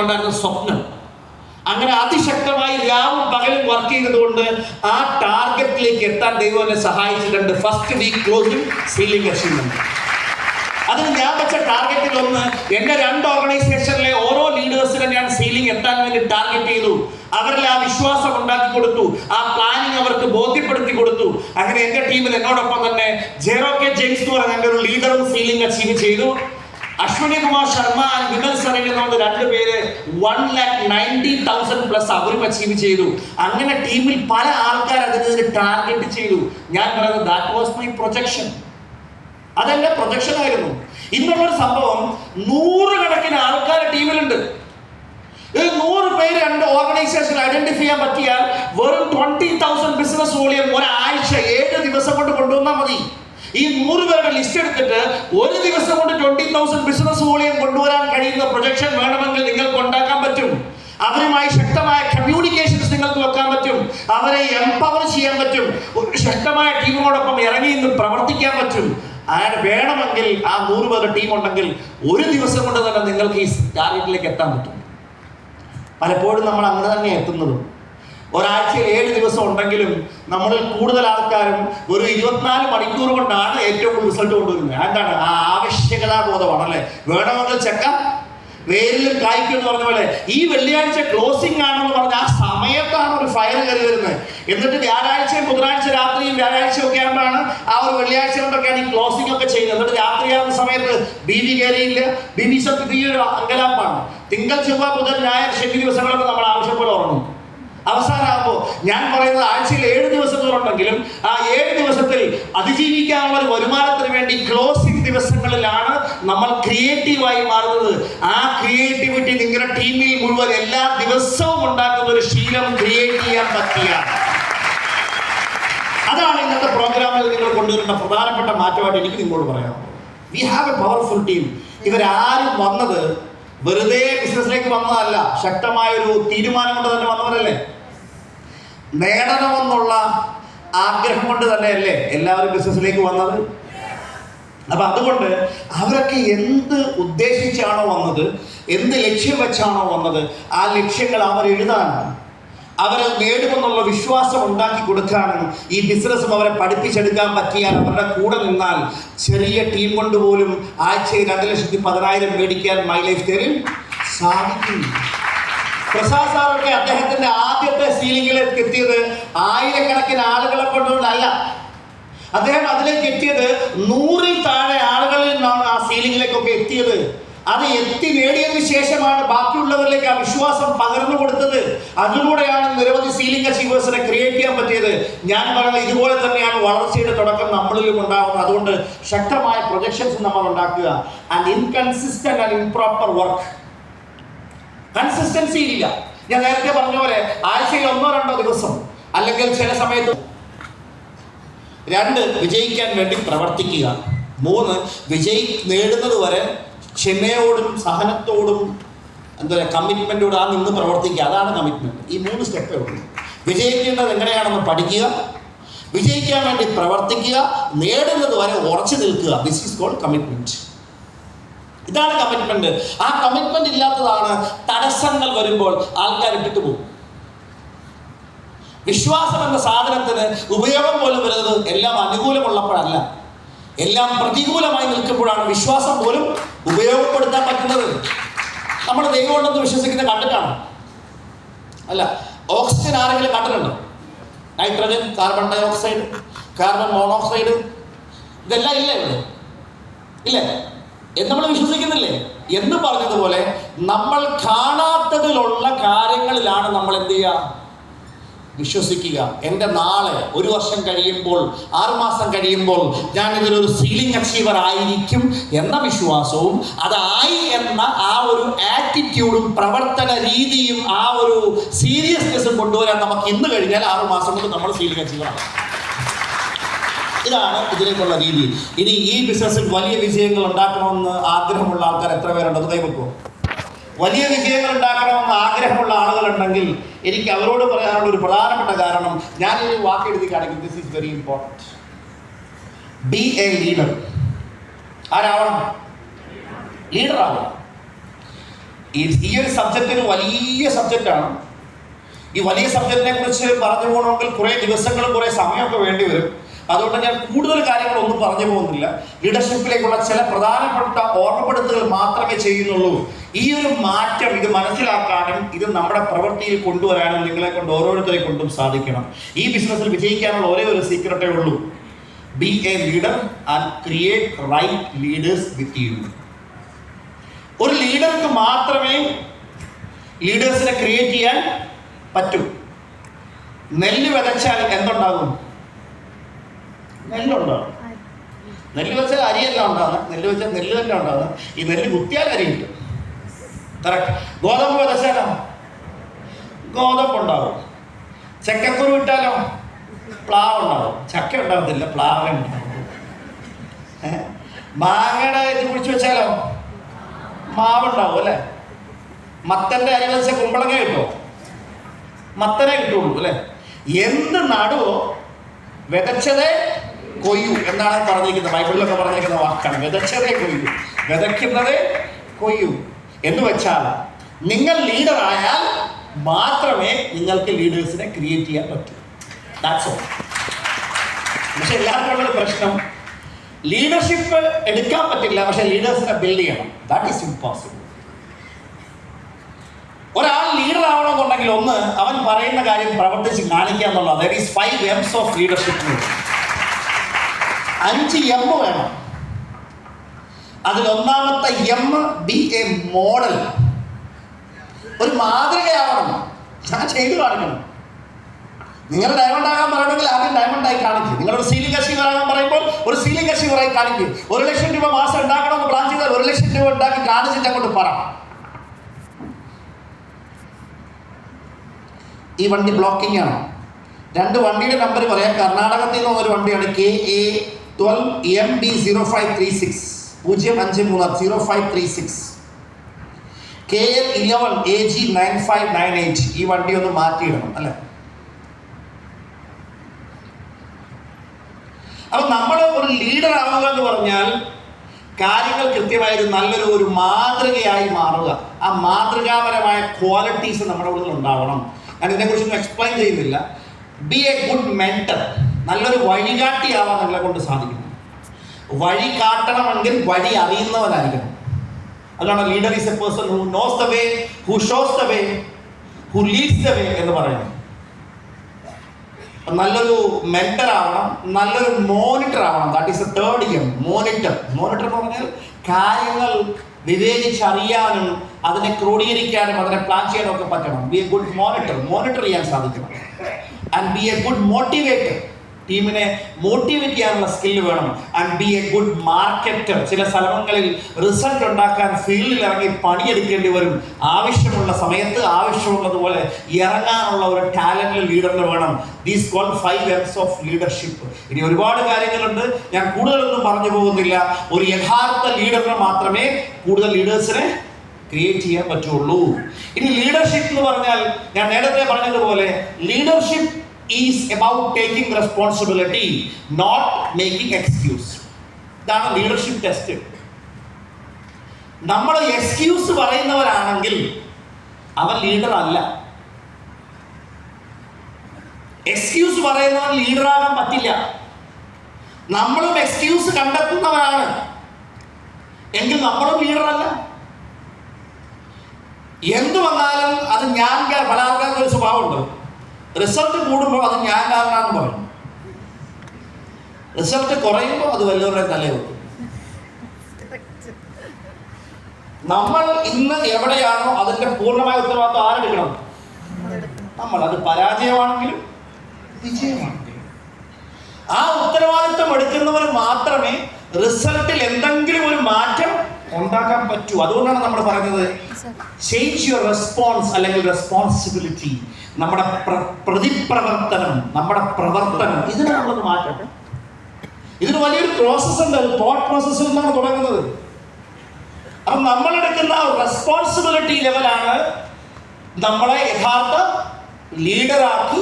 ഉണ്ടായിരുന്ന സ്വപ്നം. അങ്ങനെ അതിശക്തമായി രാവും പകലും വർക്ക് ചെയ്തതുകൊണ്ട് ആ ടാർഗറ്റിലേക്ക് എത്താൻ ദൈവം എന്നെ സഹായിച്ചിട്ടുണ്ട്. First week closing ceiling achievement. അതിന് ഞാൻ വെച്ച ടാർഗറ്റിൽ ഒന്ന്, എൻ്റെ 2 ഓർഗനൈസേഷനിലെ ഓരോ ലീഡേഴ്സിനെ ഞാൻ സീലിംഗ് എത്താൻ വേണ്ടി ടാർഗറ്റ് ചെയ്തു. അവരിൽ ആ വിശ്വാസം ഉണ്ടാക്കി കൊടുത്തു, ആ പ്ലാനിങ് അവർക്ക് ബോധ്യപ്പെടുത്തി കൊടുത്തു. അങ്ങനെ എൻ്റെ ടീമിൽ എന്നോടൊപ്പം തന്നെ ജെറോക്കെ ജെയിംസ് എന്ന് പറഞ്ഞ എൻ്റെ ഒരു ലീഡറും സീലിംഗ് അച്ചീവ് ചെയ്തു. അശ്വിനി കുമാർ ശർമ്മ ആൻഡ് വിമൽ സറിൻ എന്നുകൊണ്ട് 2 പേര് 1,90,000+ അവരും അച്ചീവ് ചെയ്തു. അങ്ങനെ ടീമിൽ പല ആൾക്കാർ അതിന് ടാർഗറ്റ് ചെയ്തു. ഞാൻ പറയുന്നത് ദാറ്റ് വാസ് മൈ പ്രൊജക്ഷൻ. അതെന്റെ പ്രൊജക്ഷൻ ആയിരുന്നു. ഇന്നുള്ളൊരു സംഭവം 100 കണക്കിന് ആൾക്കാർ ടീമിലുണ്ട്. 100 പേര് 2 ഓർഗനൈസേഷൻ ഐഡന്റിഫൈ ചെയ്യാൻ പറ്റിയാൽ വെറും 20,000 ബിസിനസ് വോളിയം ഒരാഴ്ച 7 ദിവസം കൊണ്ട് കൊണ്ടുവന്നാൽ മതി. ഈ 100 പേരുടെ ലിസ്റ്റ് എടുത്തിട്ട് ഒരു ദിവസം കൊണ്ട് 20,000 ബിസിനസ് വോളിയം കൊണ്ടുവരാൻ കഴിയുന്ന പ്രൊജക്ഷൻ വേണമെങ്കിൽ നിങ്ങൾക്ക് ഉണ്ടാക്കാൻ പറ്റും. അവരുമായി ശക്തമായ കമ്മ്യൂണിക്കേഷൻസ് നിങ്ങൾക്ക് വെക്കാൻ പറ്റും. അവരെ എംപവർ ചെയ്യാൻ പറ്റും. ഒരു ശക്തമായ ടീമിനോടൊപ്പം ഇറങ്ങി നിന്ന് പ്രവർത്തിക്കാൻ പറ്റും. അങ്ങനെ വേണമെങ്കിൽ ആ 100 പേരുടെ ടീം ഉണ്ടെങ്കിൽ ഒരു ദിവസം കൊണ്ട് തന്നെ നിങ്ങൾക്ക് ഈ ടാർഗറ്റിലേക്ക് എത്താൻ പറ്റും. പലപ്പോഴും നമ്മൾ അങ്ങനെ തന്നെ എത്തുന്നതും. ഒരാഴ്ചയിൽ 7 ദിവസം ഉണ്ടെങ്കിലും നമ്മളിൽ കൂടുതൽ ആൾക്കാരും ഒരു 24 മണിക്കൂർ കൊണ്ടാണ് ഏറ്റവും കൂടുതൽ റിസൾട്ട് കൊണ്ടുവരുന്നത്. എന്താണ്? ആ ആവശ്യകതാ ബോധമാണ് അല്ലേ? വേണമെങ്കിൽ ചെക്ക വേരിലും കായ്ക്കും എന്ന് പറഞ്ഞ പോലെ ഈ വെള്ളിയാഴ്ച ക്ലോസിംഗ് ആണെന്ന് പറഞ്ഞ ആ സമയത്താണ് ഒരു ഫയർ കയറി വരുന്നത്. എന്നിട്ട് വ്യാഴാഴ്ചയും ബുധനാഴ്ച രാത്രിയും വ്യാഴാഴ്ചയും ഒക്കെ ആകുമ്പോഴാണ് ആ ഒരു വെള്ളിയാഴ്ച കൊണ്ടൊക്കെയാണ് ഈ ക്ലോസിംഗ് ഒക്കെ ചെയ്യുന്നത്. എന്നിട്ട് രാത്രിയാകുന്ന സമയത്ത് ബി കയറിയില്ല, ബി സത്യത്തിയുടെ അങ്കലാപ്പാണ്. തിങ്കൾ ചൊവ്വ ബുധൻ ഞായർ ശനി ദിവസങ്ങളൊക്കെ നമ്മൾ ആവശ്യപോലെ ഉറങ്ങും. അവസാനമാകുമ്പോൾ ഞാൻ പറയുന്നത് ആഴ്ചയിൽ 7 ദിവസങ്ങളുണ്ടെങ്കിലും ആ 7 ദിവസത്തിൽ അതിജീവിക്കാനുള്ള ഒരു വരുമാനത്തിന് വേണ്ടി ക്ലോസിംഗ് ദിവസങ്ങളിലാണ് നമ്മൾ ക്രിയേറ്റീവായി മാറുന്നത്. ആ ക്രിയേറ്റിവിറ്റി നിങ്ങളുടെ ടീമിൽ മുഴുവൻ എല്ലാ ദിവസവും ഉണ്ടാക്കുന്ന ഒരു ശീലം ക്രിയേറ്റ് ചെയ്യാൻ പറ്റിയ, അതാണ് ഇന്നത്തെ പ്രോഗ്രാമിൽ നിങ്ങൾ കൊണ്ടുവരുന്ന പ്രധാനപ്പെട്ട മാറ്റമായിട്ട് എനിക്ക് നിങ്ങളോട് പറയാം. We have A powerful team. ഇവരാരും വന്നത് വെറുതെ ബിസിനസ്സിലേക്ക് വന്നതല്ല, ശക്തമായൊരു തീരുമാനം കൊണ്ട് തന്നെ വന്നവരല്ലേ. നേടണമെന്നുള്ള ആഗ്രഹം കൊണ്ട് തന്നെയല്ലേ എല്ലാവരും ബിസിനസ്സിലേക്ക് വന്നത്. അപ്പൊ അതുകൊണ്ട് അവരൊക്കെ എന്ത് ഉദ്ദേശിച്ചാണോ വന്നത്, എന്ത് ലക്ഷ്യം വെച്ചാണോ വന്നത്, ആ ലക്ഷ്യങ്ങൾ അവരെഴുതാനാണ്, അവരെ നേടുമെന്നുള്ള വിശ്വാസം ഉണ്ടാക്കി കൊടുക്കാനും ഈ ബിസിനസ്സും അവരെ പഠിപ്പിച്ചെടുക്കാൻ പറ്റിയാൽ, അവരുടെ കൂടെ നിന്നാൽ ചെറിയ ടീം കൊണ്ട് പോലും ആഴ്ചയിൽ 2,10,000 മേടിക്കാൻ മൈ ലൈഫ് സ്റ്റൈലിൽ സാധിക്കും. പ്രസാദ് സാറൊക്കെ അദ്ദേഹത്തിന്റെ ആദ്യത്തെ സീലിംഗിലേക്ക് എത്തിയത് ആയിരക്കണക്കിന് ആളുകളെ കൊണ്ടുകൊണ്ടല്ല. അദ്ദേഹം അതിലേക്ക് എത്തിയത് 100-ൽ താഴെ ആളുകളിൽ നിന്നാണ് ആ സീലിംഗിലേക്കൊക്കെ എത്തിയത്. അത് എത്തി നേടിയതിനു ശേഷമാണ് ബാക്കിയുള്ളവരിലേക്ക് ആ വിശ്വാസം പകർന്നു കൊടുത്തത്. അതിലൂടെയാണ് നിരവധി സീലിംഗ് അച്ചീവേഴ്സിനെ ക്രിയേറ്റ് ചെയ്യാൻ പറ്റിയത്. ഞാൻ പറയുന്നത് ഇതുപോലെ തന്നെയാണ് വളർച്ചയുടെ തുടക്കം നമ്മളിലും ഉണ്ടാകുന്നത്. അതുകൊണ്ട് ശക്തമായ പ്രൊജക്ഷൻസ് നമ്മൾ ഉണ്ടാക്കുക. And inconsistent and improper work. Consistency ഇല്ല. ഞാൻ നേരത്തെ പറഞ്ഞ പോലെ ആഴ്ചയിൽ 1-2 ദിവസം, അല്ലെങ്കിൽ ചില സമയത്ത് 2 വിജയിക്കാൻ വേണ്ടി പ്രവർത്തിക്കുക. 3 നേടുന്നത് വരെ ക്ഷമയോടും സഹനത്തോടും കമ്മിറ്റ്മെന്റോട് നിന്ന് പ്രവർത്തിക്കുക. അതാണ് കമ്മിറ്റ്മെന്റ്. ഈ 3 സ്റ്റെപ്പേ ഉള്ളൂ. വിജയിക്കേണ്ടത് എങ്ങനെയാണെന്ന് പഠിക്കുക, വിജയിക്കാൻ വേണ്ടി പ്രവർത്തിക്കുക, നേടുന്നത് വരെ ഉറച്ചു നിൽക്കുക. This is called commitment. ഇതാണ് കമ്മിറ്റ്മെന്റ്. ആ കമ്മിറ്റ്മെന്റ് ഇല്ലാത്തതാണ് തടസ്സങ്ങൾ വരുമ്പോൾ ആൾക്കാർ ഇട്ടിട്ട് പോകും. വിശ്വാസം എന്ന സാധനത്തിന് ഉപയോഗം പോലും വരുന്നത് എല്ലാം അനുകൂലമുള്ളപ്പോഴല്ല, എല്ലാം പ്രതികൂലമായി നിൽക്കുമ്പോഴാണ് വിശ്വാസം പോലും ഉപയോഗപ്പെടുത്താൻ പറ്റുന്നത്. നമ്മൾ ദൈവമുണ്ടെന്ന് വിശ്വസിക്കുന്നത് കണ്ടിട്ടാണ് അല്ല. ഓക്സിജൻ ആരെങ്കിലും കണ്ടിട്ടുണ്ടോ? Nitrogen, carbon dioxide, carbon monoxide, ഇതെല്ലാം ഇല്ലേ ഇവിടെ? ഇല്ലേ? എന്ന് നമ്മൾ വിശ്വസിക്കുന്നില്ലേ? എന്ന് പറഞ്ഞതുപോലെ നമ്മൾ കാണാത്തതിലുള്ള കാര്യങ്ങളിലാണ് നമ്മൾ എന്ത് ചെയ്യുക? വിശ്വസിക്കുക. എൻ്റെ നാളെ 1 വർഷം കഴിയുമ്പോൾ, 6 മാസം കഴിയുമ്പോൾ ഞാൻ ഇതിലൊരു സീലിംഗ് അച്ചീവർ ആയിരിക്കും എന്ന വിശ്വാസവും അതായി എന്ന ആ ഒരു ആറ്റിറ്റ്യൂഡും പ്രവർത്തന രീതിയും ആ ഒരു സീരിയസ്നെസ്സും കൊണ്ടുവരാൻ നമുക്ക് ഇന്ന് കഴിഞ്ഞാൽ 6 മാസം കൊണ്ട് നമ്മൾ സീലിംഗ് അച്ചീവറാണ്. ഇതാണ് ഇതിലേക്കുള്ള രീതി. ഇനി ഈ ബിസിനസ്സിൽ വലിയ വിജയങ്ങൾ ഉണ്ടാക്കണമെന്ന് ആഗ്രഹമുള്ള ആൾക്കാർ എത്ര പേരുണ്ടെന്ന് കൈവെക്കുമോ? വലിയ വിജയങ്ങൾ ഉണ്ടാക്കണമെന്ന് ആഗ്രഹമുള്ള ആളുകളുണ്ടെങ്കിൽ എനിക്ക് അവരോട് പറയാനുള്ള ഒരു പ്രധാനപ്പെട്ട കാരണം, ഞാനൊരു വാക്ക് എഴുതി കാണിക്കും. This is very important. Be a leader. ആരാവണം? ലീഡർ ആവണം. ഈ ഒരു സബ്ജക്റ്റ് ഒരു വലിയ സബ്ജക്റ്റാണ്. ഈ വലിയ സബ്ജക്റ്റിനെ കുറിച്ച് പറഞ്ഞു പോകണമെങ്കിൽ കുറേ ദിവസങ്ങളും കുറേ സമയമൊക്കെ വേണ്ടി വരും. അതുകൊണ്ട് ഞാൻ കൂടുതൽ കാര്യങ്ങളൊന്നും പറഞ്ഞു പോകുന്നില്ല. ലീഡർഷിപ്പിലേക്കുള്ള ചില പ്രധാനപ്പെട്ട ഓർമ്മപ്പെടുത്തലുകൾ മാത്രമേ ചെയ്യുന്നുള്ളൂ. ഈ ഒരു മാറ്റം ഇത് മനസ്സിലാക്കാനും ഇത് നമ്മുടെ പ്രവൃത്തിയിൽ കൊണ്ടുവരാനും നിങ്ങളെ കൊണ്ട് ഓരോരുത്തരെ കൊണ്ടും സാധിക്കണം. ഈ ബിസിനസ്സിൽ വിജയിക്കാനുള്ള ഒരേ ഒരു സീക്രട്ടേ ഉള്ളൂ: be a leader and create right leaders with you. ഒരു ലീഡർക്ക് മാത്രമേ ലീഡേഴ്സിനെ ക്രിയേറ്റ് ചെയ്യാൻ പറ്റൂ. നെല്ല് വിതച്ചാൽ എന്തുണ്ടാകും? നെല്ലുണ്ടാകും. നെല്ല് വെച്ചാൽ അരിയല്ല ഉണ്ടാകുന്നത്, നെല്ല് വെച്ചാൽ നെല്ല് തന്നെ ഉണ്ടാകുന്നത്. ഈ നെല്ല് കുത്തിയാൽ അരി കിട്ടും. കറക്റ്റ്. ഗോതമ്പ് വിതച്ചാലോ ഗോതമ്പുണ്ടാവും. ചക്കക്കുരു ഇട്ടാലോ പ്ലാവ് ഉണ്ടാവും. ചക്ക ഉണ്ടാകത്തില്ല, പ്ലാവ് ഉണ്ടാവും. മാങ്ങയുടെ ഇത് കുഴിച്ച് വെച്ചാലോ മാവുണ്ടാവും അല്ലേ? മത്തൻ്റെ അരി വെച്ച കുമ്പളങ്ങ കിട്ടുമോ? മത്തനെ കിട്ടുള്ളൂ അല്ലേ? എന്ത് നടുവോ വിതച്ചതേ കൊയ്യൂ എന്നാണ് പറഞ്ഞിരിക്കുന്നത്. ബൈബിളിലൊക്കെ പറഞ്ഞിരിക്കുന്ന വാക്കാണ് വിതച്ചതേ കൊയ്യൂ, വിതയ്ക്കുന്നതേ കൊയ്യൂ. എന്ന് വെച്ചാൽ നിങ്ങൾ ലീഡറായാൽ മാത്രമേ നിങ്ങൾക്ക് ലീഡേഴ്സിനെ ക്രിയേറ്റ് ചെയ്യാൻ പറ്റൂ. That's all. പക്ഷെ എല്ലാവർക്കും ഉള്ളൊരു പ്രശ്നം, ലീഡർഷിപ്പ് എടുക്കാൻ പറ്റില്ല, പക്ഷെ ലീഡേഴ്സിനെ ബിൽഡ് ചെയ്യണം. That is impossible. ഒരാൾ ലീഡർ ആവണമെന്നുണ്ടെങ്കിൽ ഒന്ന്, അവൻ പറയുന്ന കാര്യം പ്രവർത്തിച്ച് കാണിക്കുക എന്നുള്ളത്. That is 5 M's of leadership. 5 M വേണം. അതിലൊന്നാമത്തെ M, ബി എ മോഡൽ. ഒരു മാതൃകയാവണം. ഞാൻ ചെയ്തു കാണിക്കണം. നിങ്ങൾ ഡയമണ്ട് ആകാൻ പറയണമെങ്കിൽ ആദ്യം ഡയമണ്ട് ആയി കാണിക്കും. നിങ്ങളൊരു സീലിംഗ് അച്ചീവർ ആകാൻ പറയുമ്പോൾ ഒരു സീലിംഗ് അച്ചീവർ ആയി കാണിക്കും. 1 ലക്ഷം രൂപ മാസം ഉണ്ടാക്കണമെന്ന് പ്ലാൻ ചെയ്താൽ 1 ലക്ഷം രൂപ ഉണ്ടാക്കി കാണിച്ചിട്ട് അങ്ങോട്ട് പറ. ഈ വണ്ടി ബ്ലോക്കിംഗ് ആണ്. 2 വണ്ടിയുടെ നമ്പർ പറയാം. കർണാടകത്തിൽ നിന്ന് ഒരു വണ്ടിയാണ് KA12MB0536 053 KL11AG9598. ഈ വണ്ടി ഒന്ന് മാറ്റിയിടണം അല്ലേ? അപ്പം നമ്മൾ ഒരു ലീഡർ ആവുക എന്ന് പറഞ്ഞാൽ കാര്യങ്ങൾ കൃത്യമായത് നല്ലൊരു മാതൃകയായി മാറുക. ആ മാതൃകാപരമായ ക്വാളിറ്റീസ് നമ്മുടെ ഉള്ളിൽ ഉണ്ടാവണം. ഞാൻ ഇതിനെക്കുറിച്ചൊന്നും എക്സ്പ്ലെയിൻ ചെയ്യുന്നില്ല. B A good mentor. നല്ലൊരു വഴികാട്ടിയാവാൻ നമ്മളെ കൊണ്ട് സാധിക്കണം. വഴി കാട്ടണമെങ്കിൽ വഴി അറിയുന്നവനായിരിക്കണം. അതാണ് leader is A person who knows the way, who shows the way, who Leeds the way എന്ന് പറയുന്നത്. നല്ലൊരു മെന്റർ ആവണം, നല്ലൊരു മോണിറ്റർ ആവണം. That is A 3rd M. Monitor. Monitor എന്ന് പറഞ്ഞാൽ കാര്യങ്ങൾ വിവേചിച്ചറിയാനും അതിനെ ക്രോഡീകരിക്കാനും അതിനെ പ്ലാൻ ചെയ്യാനും ഒക്കെ പറ്റണം. B A good monitor. Monitor ചെയ്യാൻ സാധിക്കണം. And B A good motivator. ടീമിനെ മോട്ടിവേറ്റ് ചെയ്യാനുള്ള സ്കില്ല് വേണം. And B A good marketer. ചില സ്ഥലങ്ങളിൽ റിസൾട്ട് ഉണ്ടാക്കാൻ ഫീൽഡിൽ ഇറങ്ങി പണിയെടുക്കേണ്ടി വരും. ആവശ്യമുള്ള സമയത്ത് ആവശ്യമുള്ളതുപോലെ ഇറങ്ങാനുള്ള ഒരു ടാലന്റ് ലീഡറിന് വേണം. These called 5 M's of leadership. ഇനി ഒരുപാട് കാര്യങ്ങളുണ്ട്, ഞാൻ കൂടുതലൊന്നും പറഞ്ഞു പോകുന്നില്ല. ഒരു യഥാർത്ഥ ലീഡറിന് മാത്രമേ കൂടുതൽ ലീഡേഴ്സിനെ ക്രിയേറ്റ് ചെയ്യാൻ പറ്റുള്ളൂ. ഇനി ലീഡർഷിപ്പ് എന്ന് പറഞ്ഞാൽ ഞാൻ നേരത്തെ പറഞ്ഞതുപോലെ leadership is about taking responsibility, not making excuse. ഇതാണ് ലീഡർഷിപ്പ് ടെസ്റ്റ്. നമ്മൾ എക്സ്ക്യൂസ് പറയുന്നവരാണെങ്കിൽ അവൻ ലീഡർ അല്ല. എക്സ്ക്യൂസ് പറയുന്നവൻ ലീഡറാകാൻ പറ്റില്ല. നമ്മളും എക്സ്ക്യൂസ് കണ്ടെത്തുന്നവരാണ് എങ്കിൽ നമ്മളും ലീഡറല്ല. എന്തു വന്നാലും അത് ഞാൻ, പല ആൾക്കാർക്ക് ഒരു സ്വഭാവമുണ്ട്. റിസൾട്ട് കൂടുമ്പോൾ അത് ഞാൻ കാരണമാണെന്ന് പറയും. റിസൾട്ട് കുറയുമ്പോൾ അത് വല്ലവരുടെ തലവെക്കും. നമ്മൾ ഇന്ന് എവിടെയാണോ അതിന്റെ പൂർണ്ണമായ ഉത്തരവാദിത്വം ആരെടുക്കണം? നമ്മൾ. അത് പരാജയമാണെങ്കിലും വിജയമാണെങ്കിലും ആ ഉത്തരവാദിത്വം എടുക്കുന്നവർ മാത്രമേ റിസൾട്ടിൽ എന്തെങ്കിലും ഒരു മാറ്റം ഉണ്ടാക്കാൻ പറ്റൂ. അതുകൊണ്ടാണ് നമ്മൾ പറയുന്നത് ചേഞ്ച് യുവർ റെസ്പോൺസ് അല്ലെങ്കിൽ റെസ്പോൺസിബിലിറ്റി. നമ്മുടെ പ്രതിപ്രവർത്തനം, നമ്മുടെ പ്രവർത്തനം, ഇതിനെ നമ്മളൊന്ന് മാറ്റട്ടെ. ഇതിന് വലിയൊരു പ്രോസസ് ഉണ്ട്. തോട്ട് പ്രോസസ്സിൽ നിന്നാണ് തുടങ്ങുന്നത്. അപ്പം നമ്മളെടുക്കുന്ന റെസ്പോൺസിബിലിറ്റി ലെവലാണ് നമ്മളെ യഥാർത്ഥ ലീഡറാക്കി